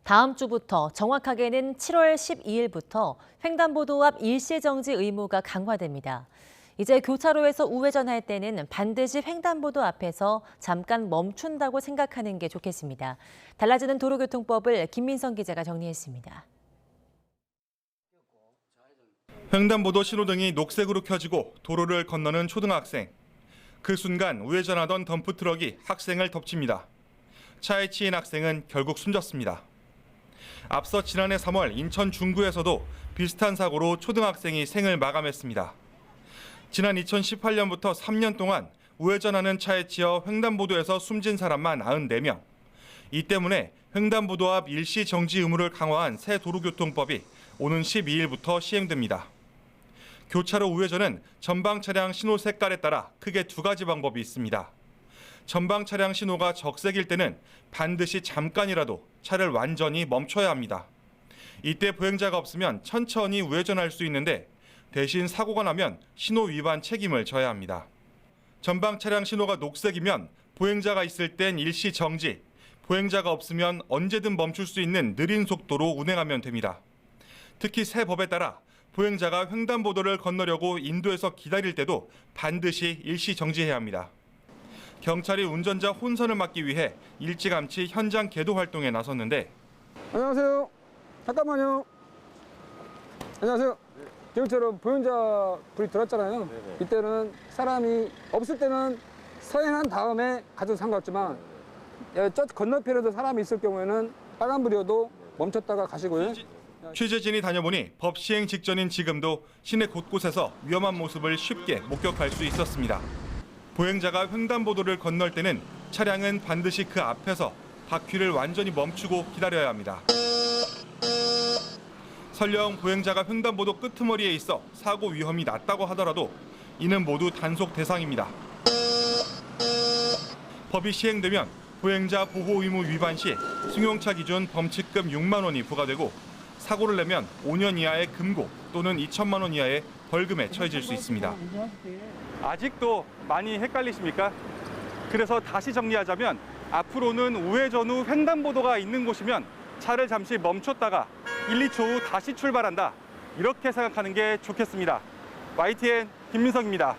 다음 주부터 정확하게는 7월 12일부터 횡단보도 앞 일시정지 의무가 강화됩니다. 이제 교차로에서 우회전할 때는 반드시 횡단보도 앞에서 잠깐 멈춘다고 생각하는 게 좋겠습니다. 달라지는 도로교통법을 김민성 기자가 정리했습니다. 횡단보도 신호등이 녹색으로 켜지고 도로를 건너는 초등학생. 그 순간 우회전하던 덤프트럭이 학생을 덮칩니다. 차에 치인 학생은 결국 숨졌습니다. 앞서 지난해 3월 인천 중구에서도 비슷한 사고로 초등학생이 생을 마감했습니다. 지난 2018년부터 3년 동안 우회전하는 차에 치여 횡단보도에서 숨진 사람만 94명. 이 때문에 횡단보도 앞 일시 정지 의무를 강화한 새 도로교통법이 오는 12일부터 시행됩니다. 교차로 우회전은 전방 차량 신호 색깔에 따라 크게 두 가지 방법이 있습니다. 전방 차량 신호가 적색일 때는 반드시 잠깐이라도 차를 완전히 멈춰야 합니다. 이때 보행자가 없으면 천천히 우회전할 수 있는데 대신 사고가 나면 신호 위반 책임을 져야 합니다. 전방 차량 신호가 녹색이면 보행자가 있을 땐 일시 정지, 보행자가 없으면 언제든 멈출 수 있는 느린 속도로 운행하면 됩니다. 특히 새 법에 따라 보행자가 횡단보도를 건너려고 인도에서 기다릴 때도 반드시 일시 정지해야 합니다. 경찰이 운전자 혼선을 막기 위해 일찌감치 현장 계도 활동에 나섰는데 안녕하세요. 잠깐만요. 안녕하세요. 지금처럼 보행자 불이 들어왔잖아요. 네네. 이때는 사람이 없을 때는 서행한 다음에 가도 상관없지만 저 건너편에도 사람이 있을 경우에는 빨간불이어도 멈췄다가 가시고요. 취재진이 다녀보니 법 시행 직전인 지금도 시내 곳곳에서 위험한 모습을 쉽게 목격할 수 있었습니다. 보행자가 횡단보도를 건널 때는 차량은 반드시 그 앞에서 바퀴를 완전히 멈추고 기다려야 합니다. 설령 보행자가 횡단보도 끄트머리에 있어 사고 위험이 낮다고 하더라도 이는 모두 단속 대상입니다. 법이 시행되면 보행자 보호 의무 위반 시 승용차 기준 범칙금 6만 원이 부과되고 사고를 내면 5년 이하의 금고 또는 2천만 원 이하의 벌금에 처해질 수 있습니다. 아직도 많이 헷갈리십니까? 그래서 다시 정리하자면 앞으로는 우회전 후 횡단보도가 있는 곳이면 차를 잠시 멈췄다가 1, 2초 후 다시 출발한다. 이렇게 생각하는 게 좋겠습니다. YTN 김민성입니다.